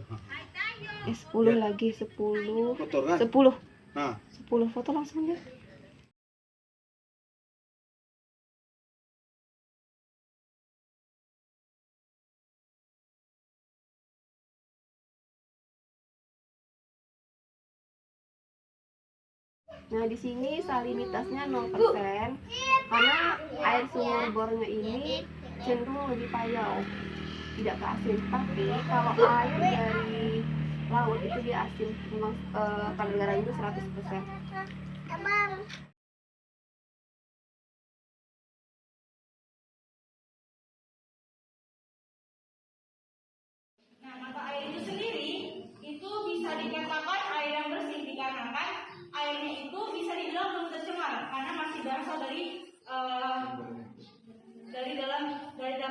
kan. 10 lagi 10. Kotor kan? 10. Nah, 10 foto langsung ya. Nah, di sini salinitasnya 0% karena air sumur bornya ini cenderung lebih payau, tidak ke asin. Tapi kalau air dari laut itu dia asin, memang kadar garam itu 100%. Nah, mata air itu sendiri itu bisa dikatakan air yang bersih dikarenakan airnya itu bisa dibilang belum tercemar karena masih berasal dari dalam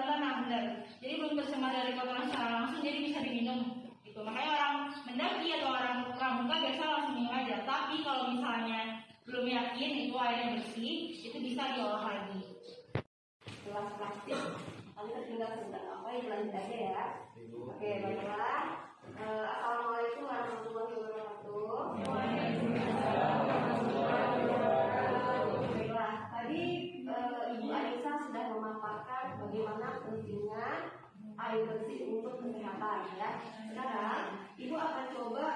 tanah, benar. Jadi belum tercemar dari kotoran secara langsung, jadi bisa diminum. Gitu. Makanya orang mendaki atau orang pramuka biasa langsung minum aja. Tapi kalau misalnya belum yakin itu air yang bersih, itu bisa diolah lagi. Gelas plastik, lalu tinggal apa yang lanjut aja ya. Oke, baiklah. Assalamualaikum warahmatullahi wabarakatuh. Baiklah, tadi Ibu Anissa sudah memaparkan bagaimana pentingnya air bersih untuk kesehatan ya. Sekarang Ibu akan coba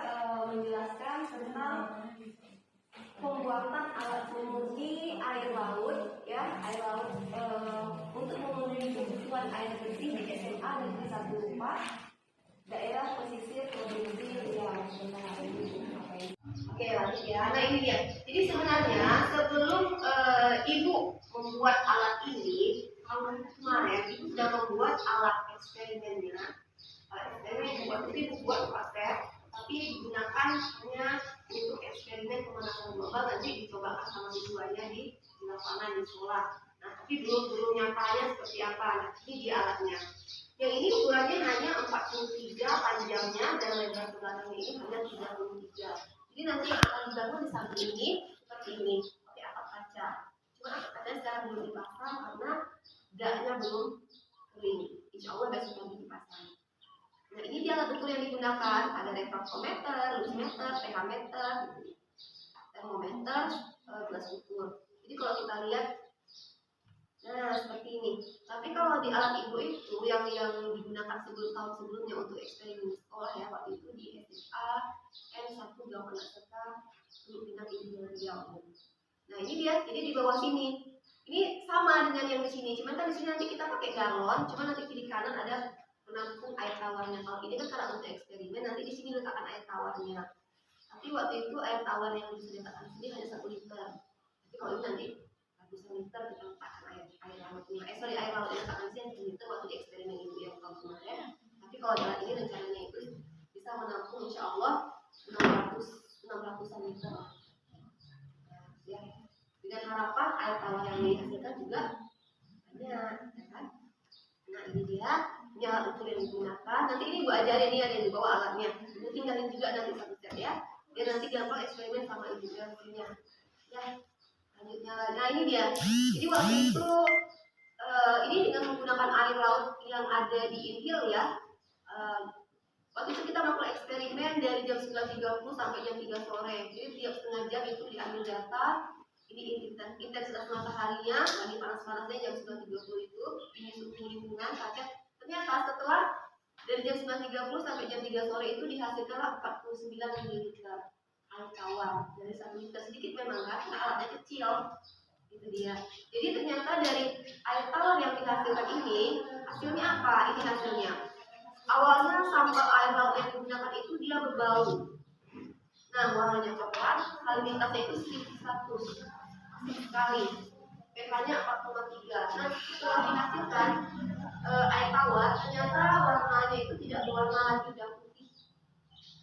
menjelaskan tentang pembuatan alat pemurni air laut ya, air laut untuk memenuhi kebutuhan air bersih di SMA Negeri 1 daerah pesisir provinsi Riau. Oke, lanjut ya. Nah, ini dia. Jadi sebenarnya sebelum Ibu membuat alat ini, tahun kemarin Ibu sudah membuat alat eksperimennya. Eksperimen buat itu Ibu buat praktek, tapi digunakan hanya untuk eksperimen pemanasan global, nanti dicobakan sama siswanya di lapangan di sekolah. Nah, tapi belum nyatanya seperti apa. Nah, ini dia alatnya. Yang ini ukurannya hanya 43 panjangnya dan lebar ke belakangnya ini hanya 33. Jadi nanti yang akan dibangun di samping ini seperti ini, pakai atap kaca. Cuma atap kaca sekarang belum dipasang karena daknya belum kering. Insya Allah besok nanti dipasang. Nah, ini dia alat ukur yang digunakan, ada refraktometer, luxmeter, pH meter, termometer, gelas ukur. Jadi kalau kita lihat, nah seperti ini. Tapi kalau di alat Ibu itu yang digunakan tahun sebelumnya untuk eksperimen sekolah ya, waktu itu di SMA N1 Gampang Serta Pinang Ibu Riau. Nah ini dia, jadi di bawah sini. Ini sama dengan yang di sini, cuman kan di sini nanti kita pakai galon, cuma nanti kiri kanan ada menampung air tawarnya. Kalau ini kan karena untuk eksperimen, nanti di sini letakkan air tawarnya. Tapi waktu itu air tawar yang diletakkan di sini hanya 1 liter. Tapi kalau ini nanti ratusan liter kita letakkan air lautnya. Air laut yang letakkan di sini 1 liter waktu di eksperimen Ibu yang tahun kemarin. Tapi kalau jalan ini rencananya itu bisa menampung insya Allah 600-an liter. Ya. Dengan harapan air tawar yang dihasilkan juga banyak, ya kan? Nah ini dia alat ukur yang digunakan. Nanti ini Bu ajarin dia yang dibawa alatnya. Ibu tinggalin juga nanti satu set ya. Biar nanti gampang eksperimen sama Ibu punya. Ya, lanjutnya. Nah ini dia. Jadi waktu itu ini dengan menggunakan air laut yang ada di Inhil ya. Waktu itu kita melakukan eksperimen dari jam 9.30 sampai jam 3 sore. Jadi tiap setengah jam itu diambil data. Ini intensitas mataharinya lagi panas-panasnya jam 9.30 itu, ini suhu lingkungan kaca. Ternyata setelah dari jam 9.30 sampai jam 3 sore itu dihasilkanlah 49 ml air tawar dari 1 liter. Sedikit memang kan, nah alatnya kecil, itu dia. Jadi ternyata dari air tawar yang dihasilkan ini, hasilnya apa? Ini hasilnya. Awalnya sampel air laut yang digunakan itu dia berbau. Nah, warnanya coklat, salinitasnya itu 100 sekali, pH-nya 4,3. Nah, setelah dihasilkan air tawar, ternyata warnanya itu tidak berwarna lagi dan putih.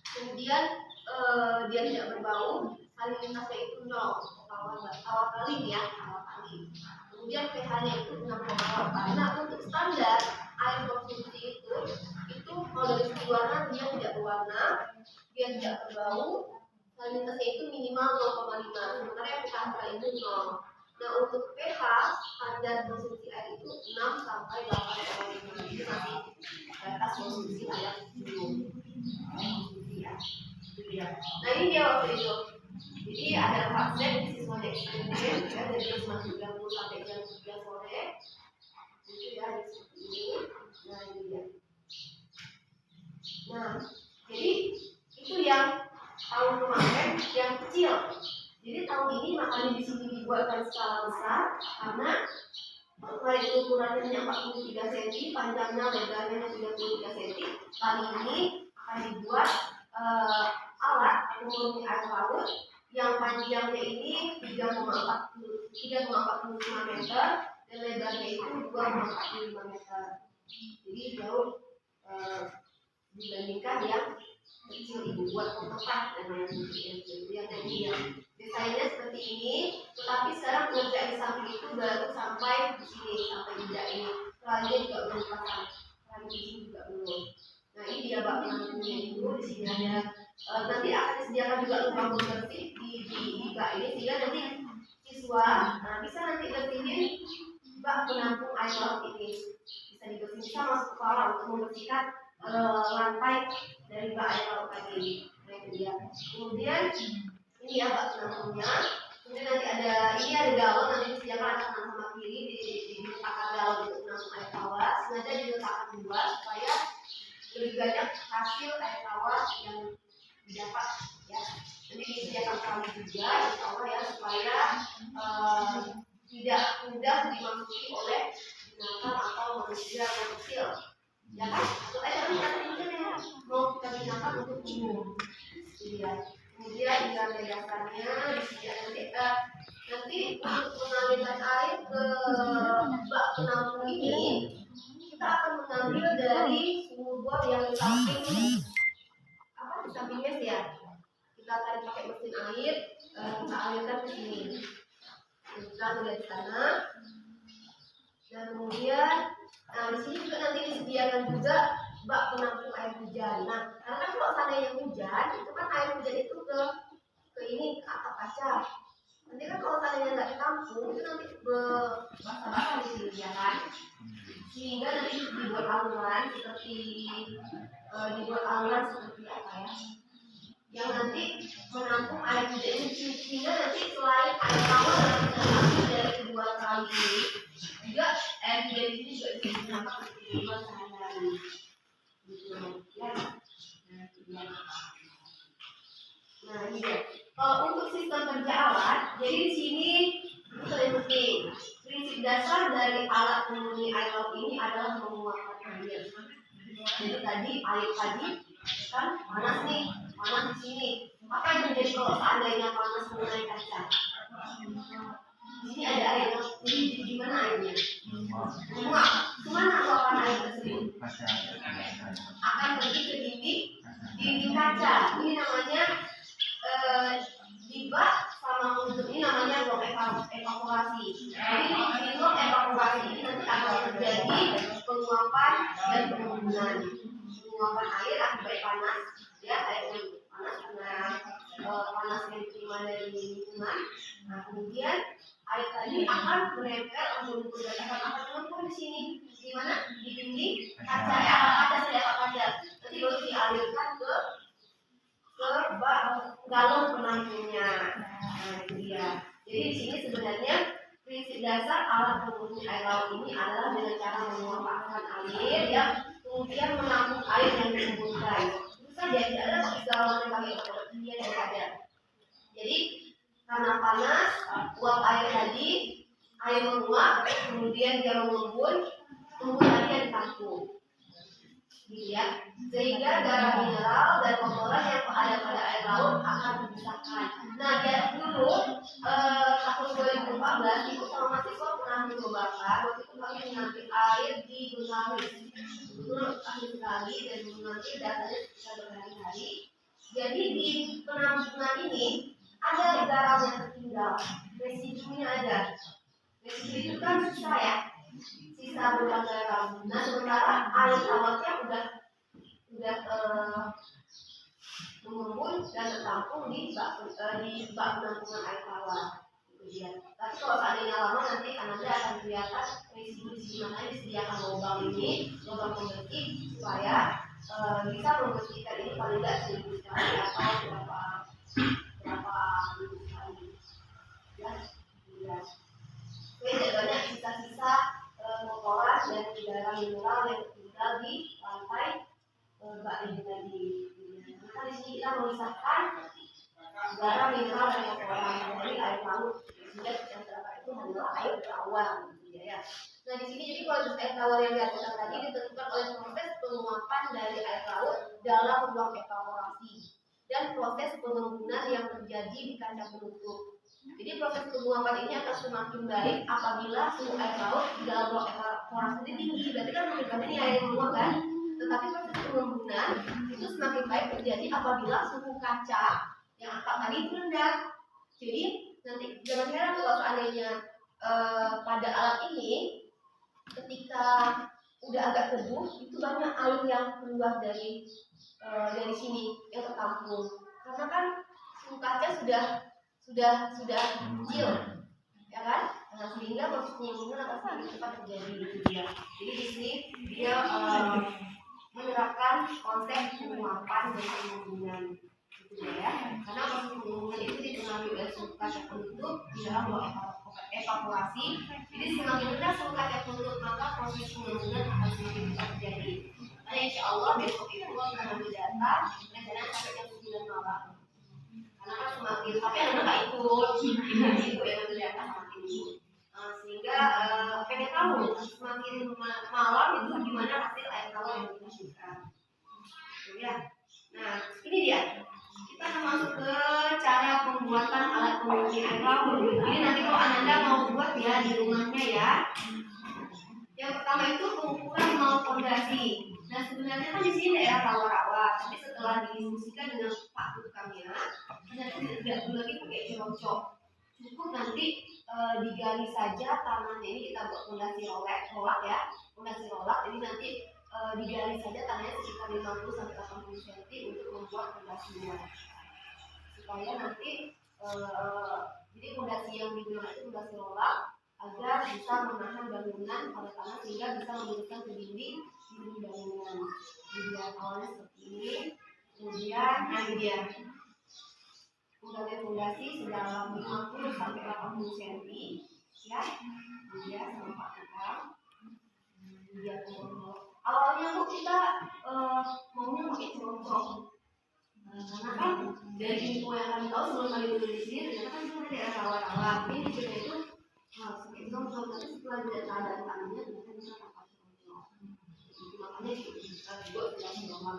Kemudian dia tidak berbau, salinitasnya itu 0, tawar kali ya, tawar kali. Kemudian pH-nya itu 6,8. Nah, untuk standar air konsumsi itu kalau dari segi warna dia tidak berwarna, dia tidak berbau, salinitasnya itu minimal 0,5. Sementara yang pH sekali itu 0. Nah, untuk pH standar konsumsi air itu 6 sampai 8,5. Itu nanti batas konsumsi air minum. Nah ini dia waktu itu. Jadi ada 4 set siswanya eksperimen ya, dari jam 9.30 sampai jam 3 sore. Itu ya seperti ini. Nah ini dia. Nah jadi itu yang tahun kemarin yang kecil. Jadi tahun ini makanya di sini dibuatkan skala besar karena kemarin itu ukurannya hanya 43 cm, panjangnya lebarnya 33 cm. Kali ini akan dibuat alat pemurni air laut yang panjangnya ini 3,45 meter dan lebarnya itu 2,45 meter. Jadi jauh dibandingkan yang kecil ini buat kotak dan yang tadi ya. Desainnya seperti ini, tetapi sekarang pengerjaan di samping itu baru sampai di sini, sampai tidak ini. Selanjutnya juga belum pasang, selanjutnya di sini juga belum. Nah ini dia bak penampungnya itu, di sini ada nanti akan disediakan juga lubang bersih di bak ini sehingga nanti siswa bisa nanti bersihin bak penampung air laut ini, bisa dibersihin, bisa masuk ke kolam untuk membersihkan lantai dari bak air laut tadi. Nah itu dia. Kemudian ini ya bak penampungnya. Kemudian nanti ini ada galon, nanti disediakan ada kanan sama kiri diletakkan galon untuk menampung air tawar. Sengaja diletakkan 2 supaya lebih banyak hasil air tawar yang didapat ya. Jadi disediakan kali juga, insya Allah ya, supaya tidak mudah dimasuki oleh binatang atau manusia yang kecil. Ya kan? Supaya jangan ya mau kita gunakan untuk umum. Kemudian di lantai dasarnya disediakan nanti untuk mengalirkan air ke bak penampung ini kita akan mengambil dari sumur bor yang di samping di samping mes ya. Kita tarik pakai mesin air, kita alirkan ke sini. Kita lihat di sana. Dan kemudian di sini juga nanti disediakan juga bak penampung air hujan. Nah, karena kalau seandainya hujan, itu kan air hujan itu ke ini ke atap kaca. Nanti kan kalau seandainya nggak ditampung, itu nanti basah-basah di sini ya kan. Sehingga nanti dibuat aluran seperti apa ya? Yang nanti menampung air hujan ini sehingga nanti selain air tawar yang kita ambil dari kedua kali ini, juga air hujan ini juga bisa digunakan untuk kehidupan sehari-hari. Nah ini dia. Untuk sistem kerja alat, jadi di sini itu yang penting. Prinsip dasar dari alat pemurni air laut ini adalah menguapkan air. Jadi tadi air tadi kan panas nih, panas di sini. Apa yang terjadi kalau seandainya panas mengenai kaca? Di sini ada air. Jadi di mana airnya? Menguap. Kemana uapan air tersebut? Akan pergi ke dinding kaca. Ini namanya di bak sama untuk ini namanya blok evaporasi. Jadi di blok evaporasi ini nanti akan terjadi penguapan dan penimbunan. Penguapan air akibat panas, ya air panas karena panas yang diterima dari lingkungan. Nah kemudian air tadi akan menempel untuk berdasarkan apa teman-teman di sini di mana di dinding kaca ya kaca saya kaca. Nanti baru dialirkan ke bak galon penampungnya. Nah itu dia. Jadi di sini sebenarnya prinsip dasar alat pemurni air laut ini adalah dengan cara menguapkan air yang kemudian menampung air yang dikumpulkan. Itu saja, tidak ada segala macam lagi yang ada. Jadi karena panas, uap air tadi, air menguap, kemudian dia mengembun, kemudian dia ditampung. Gitu ya. Sehingga garam mineral dan kotoran yang ada pada air laut akan dipisahkan. Nah, dia dulu tahun 2014 itu sama mahasiswa pernah mencobakan waktu itu kami mengambil air di Bengawi. Itu ahli sekali dan mengambil datanya bisa berhari-hari. Jadi di penampungan ini ada garam yang tertinggal, residunya ada. Residu itu kan sisa ya, sisa berupa garam. Nah sementara air tawarnya udah mengembun dan tertampung di bak penampungan air tawar. Tapi kalau seandainya lama nanti Anda akan kelihatan residu di sini, makanya disediakan lubang ini, lubang pembersih supaya bisa membersihkan ini paling tidak 1000 kali atau berapa berapa minggu sekali. Ya, ya. Jadi tidak banyak sisa-sisa kotoran dan udara mineral yang tinggal di lantai bak ini tadi. Maka di sini kita memisahkan udara mineral dan kotoran dari air laut. Sehingga yang terdapat itu adalah air tawar, gitu ya. Nah di sini jadi proses air tawar yang diaturkan tadi ditentukan oleh proses penguapan dari air laut dalam ruang evaporasi dan proses pengembunan yang terjadi di kaca penutup. Jadi proses penguapan ini akan semakin baik apabila suhu air laut di dalam ruang evaporasi ini tinggi. Berarti kan menunjukkan ini air menguap kan? Tetapi proses pengembunan itu semakin baik terjadi apabila suhu kaca yang atap tadi itu rendah. Jadi nanti jangan heran kalau seandainya pada alat ini ketika udah agak teduh itu banyak air yang keluar dari sini yang tertampung karena kan suhu kaca sudah kecil ya kan, nah, sehingga proses pengembunan akan semakin cepat terjadi gitu dia. Jadi di sini dia menerapkan konsep penguapan dan pengembunan gitu ya, karena proses pengembunan itu dipengaruhi oleh suhu kaca penutup di dalam ruang evaporasi. Jadi semakin rendah suhu kaca penutup maka proses pengembunan akan semakin cepat terjadi. Nah insya Allah besok itu akan ambil data rencana sampai jam 9 malam. Karena kan semakin, tapi anak nggak ikut, ibu yang ambil data semakin ikut. Sehingga pengen tahu semakin malam itu gimana hasil air tawar yang dihasilkan. Ya. Nah ini dia. Kita akan masuk ke cara pembuatan alat penguji air laut. Ini nanti kalau Ananda mau buat ya di rumahnya ya. Yang pertama itu pengukuran nol fondasi. Nah sebenarnya kan di sini daerah rawa-rawa, tapi setelah didiskusikan dengan Pak tukamnya, ternyata tidak perlu lagi pakai cerocok. Cukup nanti digali saja tanahnya ini kita buat fondasi rolak ya, fondasi rolak. Jadi nanti digali saja tanahnya sekitar 50 sampai 80 cm untuk membuat fondasinya. Supaya nanti jadi fondasi yang digunakan itu fondasi rolak agar bisa menahan bangunan pada tanah sehingga bisa memberikan ke dinding bangunan. Jadi awalnya seperti ini, kemudian dia fondasi sedalam 50 sampai 80 cm ya, kemudian sampai kita dia awalnya tuh kita maunya pakai cerocok. Karena kan dari info yang kami tahu sebelum kami menulisir, ternyata kan itu ada rawa-rawa. Ini juga itu harus pakai cerocok, tapi setelah tidak keadaan tangannya, ternyata bisa tanpa cerocok. Itu makanya dibuat dalam ruangan.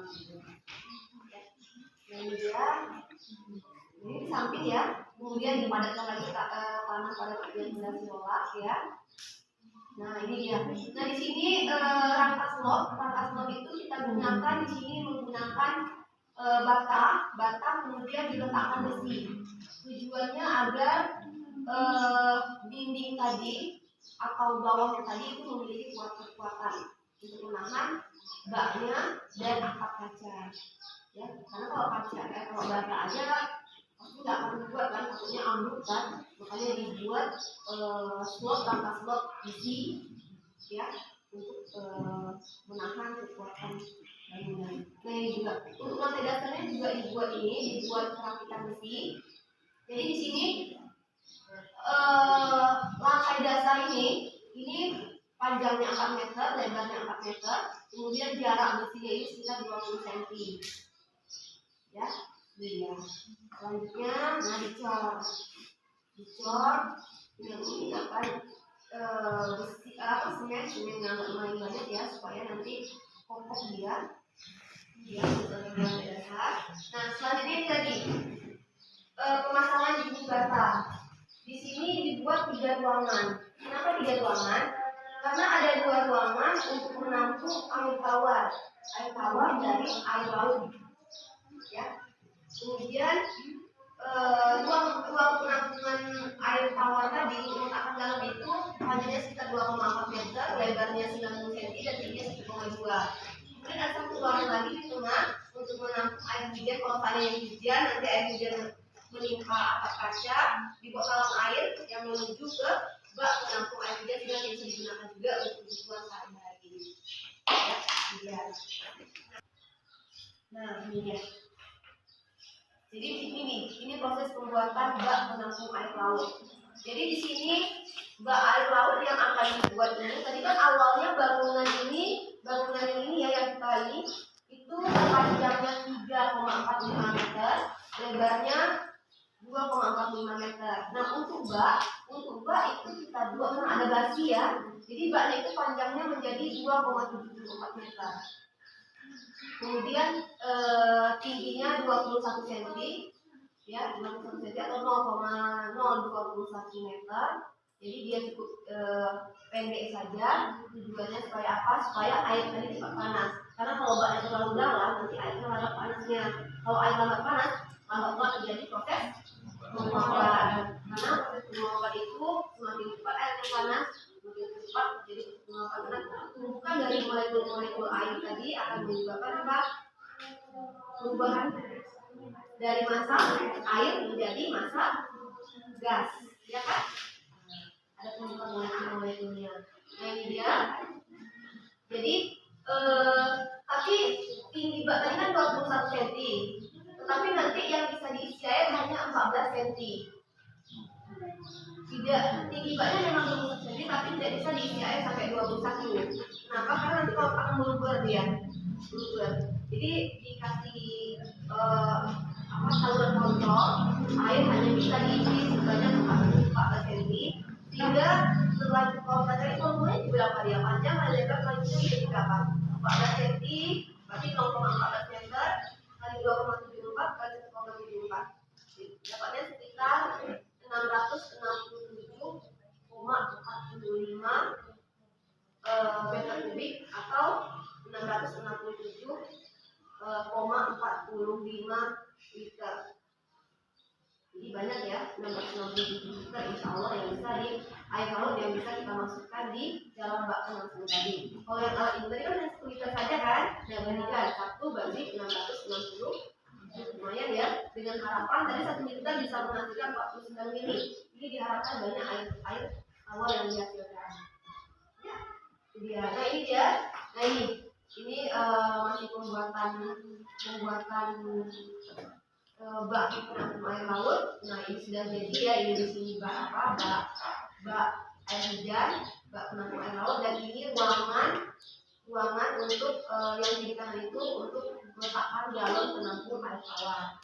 Kemudian ini di samping ya, kemudian dipadatkan lagi tanah pada bagian fondasi rolak ya. Nah ini dia. Nah di sini rangka slop itu kita gunakan di sini menggunakan bata kemudian diletakkan besi. Tujuannya agar dinding tadi atau bawahnya tadi itu memiliki kekuatan untuk menahan baknya dan atap kaca. Ya, karena kalau kalau bata aja pasti nggak akan kuat kan, takutnya ambruk kan, makanya dibuat rangka slop besi ya untuk menahan kekuatan bangunan. Nah ini juga untuk lantai dasarnya juga dibuat perakitan besi. Jadi di sini lantai dasar ini panjangnya 4 meter, lebarnya 4 meter, kemudian jarak besinya ini sekitar 20 cm. Ya, iya. Selanjutnya, nah dicor yang ini akan semen yang lumayan banyak ya supaya nanti kokoh dia bisa dasar. Nah selanjutnya ini lagi pemasangan dinding bata. Di sini dibuat 3 ruangan. Kenapa 3 ruangan? Karena ada 2 ruangan untuk menampung air tawar dari air laut. Ya. Kemudian ruang penampungan air tawar tadi letakkan dalam itu panjangnya sekitar 2,4 meter, lebarnya 90 cm dan tingginya 1,2. Kemudian ada satu ruangan lagi di tengah untuk menampung air hujan. Kalau panen hujan nanti air hujan menimpa atap kaca, dibuat talang air yang menuju ke bak penampung air hujan sehingga bisa digunakan juga untuk kebutuhan sehari-hari. Ya, nah ini dia. Jadi di sini nih, ini proses pembuatan bak penampung air laut. Jadi di sini bak air laut yang akan dibuat ini, tadi kan awalnya bangunan ini ya yang kita ini itu panjangnya 3,45 meter, lebarnya 2,45 meter. Nah untuk bak itu kita buat kan ada basi ya. Jadi baknya itu panjangnya menjadi 2,74 meter. Kemudian tingginya 21 cm ya, 21 cm atau 0,021 meter. Jadi dia cukup pendek saja. Tujuannya supaya apa? Supaya air tadi cepat panas. Karena kalau baknya terlalu dalam nanti airnya lambat panasnya. Kalau air lambat panas, lambat terjadi proses penguapan. Karena proses penguapan itu semakin cepat airnya panas, semakin cepat terjadi penguapan. Karena tumpukan dari molekul-molekul air tadi akan menyebabkan apa? Perubahan dari massa air menjadi massa gas, ya kan? Ada tumpukan molekul-molekulnya. Nah ini dia. Jadi tapi tinggi bak tadi kan 21 cm. Tetapi nanti yang bisa diisi air hanya 14 cm. Tidak, tinggi baknya memang 21 cm tapi tidak bisa diisi air sampai 21. Kenapa? Karena nanti kalau akan meluber dia. Meluber. Jadi dikasih saluran kontrol, air hanya bisa diisi sebanyak 14 cm. Sehingga setelah kalau tadi volumenya berapa dia? Panjang, lebar, kali jadi berapa? 14 cm, berarti 0,14 meter kali 2,74 kali 1,74. Dapatnya sekitar 667,45 meter kubik atau 667,45 liter. Jadi banyak ya, 667 liter insya Allah yang bisa di air laut yang bisa kita masukkan di dalam bak penampung tadi. Kalau yang alat ini tadi kan 10 liter saja kan, nah bandingkan 1 banding 660, lumayan ya. Dengan harapan tadi 1 liter bisa menghasilkan 49 mili. Ini diharapkan banyak air tawar yang dihasilkan. Ya, itu dia. Nah ini dia. Nah ini masih pembuatan bak penampung air laut. Nah ini sudah jadi ya, ini di sini bak apa? Bak air hujan, bak penampung air laut, dan ini ruangan untuk yang di kanan itu untuk meletakkan galon penampung air tawar.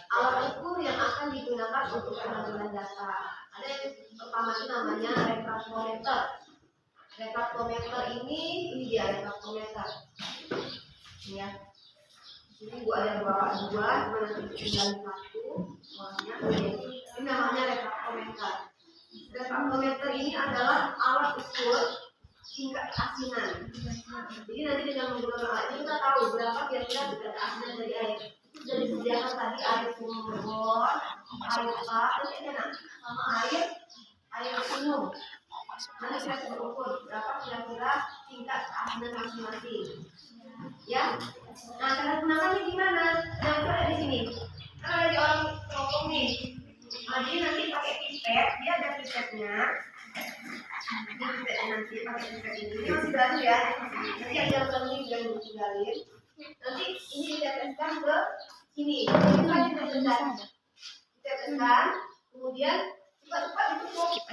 Alat ukur yang akan digunakan untuk pengambilan data. Ada yang pertama itu namanya refraktometer. Refraktometer ini dia refraktometer. Ya. Ini gua ada dua, cuma nanti tinggal satu. Soalnya ini namanya refraktometer. Refraktometer ini adalah alat ukur tingkat keasinan. Jadi nanti dengan menggunakan alat ini kita tahu berapa kira-kira tingkat keasinan dari air. Itu sudah disediakan tadi air sumur, air apa, sama air minum. Nanti kita coba ukur berapa kira-kira tingkat keasinan masing-masing. Ya. Nah, cara gunakannya gimana? Nah, itu ada di sini. Kan ada di orang potong nih. Nah, jadi nanti pakai pipet, dia ada pipetnya. Nanti pakai pipet ini masih baru ya. Nanti ada ini juga ditinggalin. Nanti ini diteteskan ke sini. Ini diteteskan, kemudian cepat-cepat ditutup.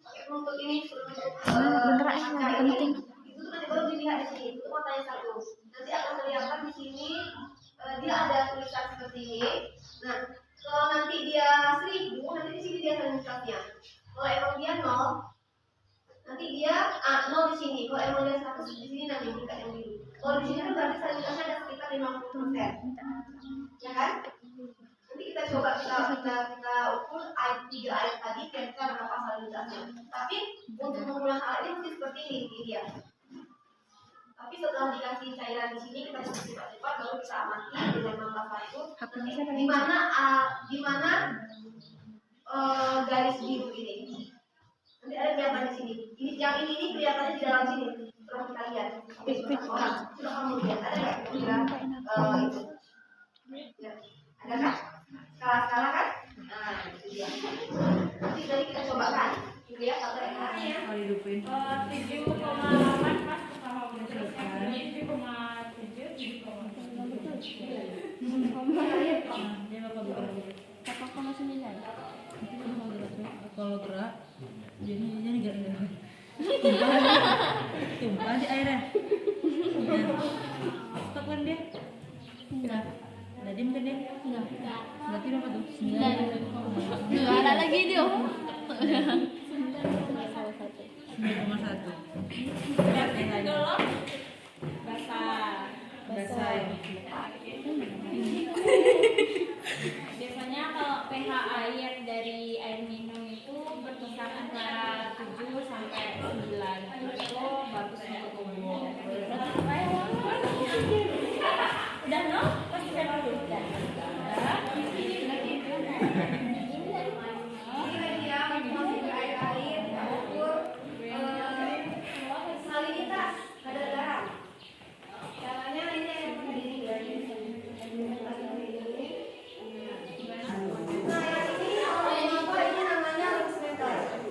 Pakai penutup ini, penting. Itu nanti baru dilihat di sini. Itu matanya satu. Nanti akan kelihatan di sini dia ada tulisan seperti ini. Nah, kalau nanti dia 1000, nanti di sini dia tulisannya. Kalau emang dia 0, nanti dia 0 di sini. Kalau emang dia 100 di sini nanti tingkat yang biru. Kalau di sini kan berarti salinitasnya ada sekitar 50%. Ya kan? Nanti kita coba kita ukur air 3 air tadi kira-kira berapa salinitasnya. Tapi untuk menggunakan alat ini mesti seperti ini dia. Tapi setelah dikasih cairan di sini kita cepat-cepat baru kita amati dengan mata itu di mana garis biru ini. Nanti ada kelihatan di sini. Yang ini kelihatannya di dalam sini. Setelah kita lihat. Sudah kamu lihat ada nggak? Itu. Ya. Ada kan? Skala kan? Nah, itu dia. Nanti dari kita cobakan. Itu ya, satu ekrannya. 7,8 pas pertama belajar. 7,7 7,7. Dia bakal bergerak. 4,9. Kalau gerak, jadi gerak. Tumpah di airnya. Stop kan dia? Udah. Udah diem kan dia? Enggak. Berarti berapa tuh? 9. Enggak ada lagi dia. 9,1. Basah. Biasanya kalau pH air dari air minum itu berkisar antara 7 sampai 9. Itu bagus untuk tubuh. Udah no? Pasti saya dulu. Salinitas kadar garam. Caranya ini yang berdiri dari Nah, yang ini namanya lusmeter.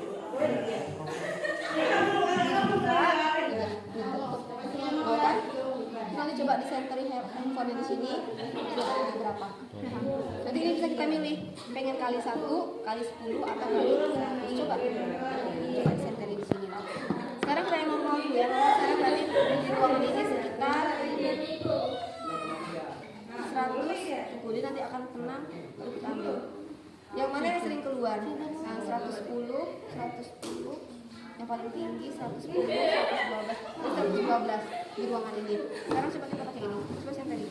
Nanti coba disenteri handphone di sini berapa? Nanti ini bisa kita milih pengen kali 1, kali 10 atau kali 100. Coba disenteri di sini. Sekarang kita yang normal dulu ya. Sekarang berarti di ruangan ini sekitar 100. Kemudian nanti akan tenang baru kita ambil. Yang mana yang sering keluar? Nah, 110, 110. Yang paling tinggi 110, 112, dan 112 di ruangan ini. Sekarang coba kita pakai ini. Coba saya tadi.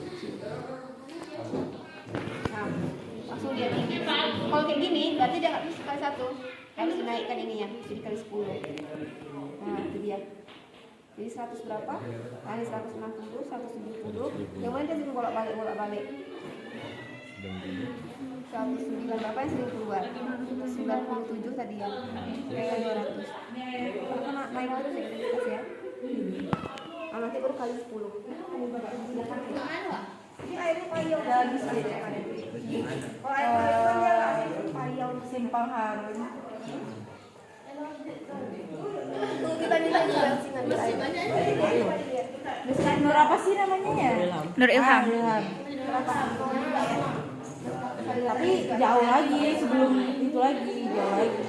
Nah, langsung dia tinggi. Kalau kayak gini, berarti dia nggak bisa kali 1. Harus dinaikkan ini ya, jadi kali 10. Nah, itu dia. Jadi 100 berapa? Kali 160, 170. Yang mana dia sering bolak-balik. 109 berapa yang sering keluar? 97 tadi ya. Kayak 200. Karena naik terus ya intensitas ya. Nah, nanti baru kali 10. Ini airnya payau udah habis aja. Kalau air payau kan dia payau simpang harum. Tuh kita minta bensingan air. Nur apa sih namanya ya? Nur Ilham. Tapi jauh lagi sebelum itu lagi jauh lagi.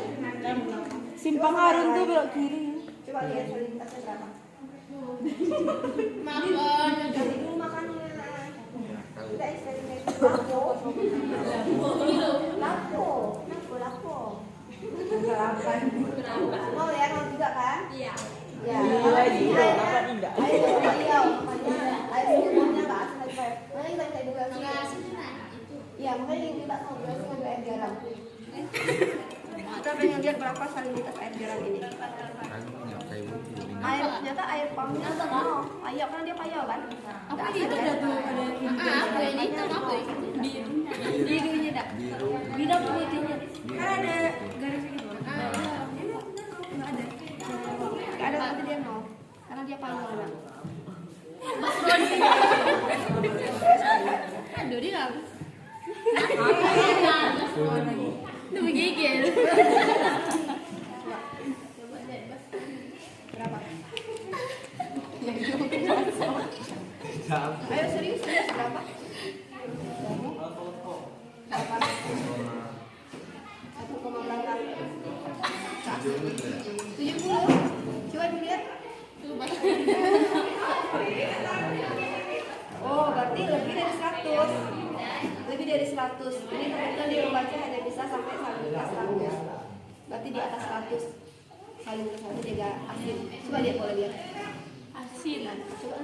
Simpang Harun tuh belok kiri. Coba lihat salinitasnya berapa. Makannya. Kita eksperimen. Lapo. Mau ya, mau juga kan? Iya. Ya. Apa tidak? Air payau, makanya air minumnya nggak asal air payau. Makanya kita minta edukasi. Iya, makanya kita mau edukasi ngambil air garam. Kita pengen lihat berapa salinitas air garam ini. Air ternyata air pumpnya nol. Payau kan dia payau kan? Apa itu ada tuh ada ini. Apa ini itu apa itu? Birunya dak. Biru putihnya. Kan ada garisnya gitu. Enggak ada. Enggak ada berarti dia nol. Karena dia payau kan. Aduh dia habis. Itu menggigil. Berapa? Ayo serius berapa? 70. Coba dilihat. Oh, berarti lebih dari 100. Lebih dari 100. Ini teman-teman dia membaca hanya bisa sampai salinitas 100. Berarti di atas 100. Salinitas 1 jaga asin. Coba lihat boleh lihat. Asin. Coba.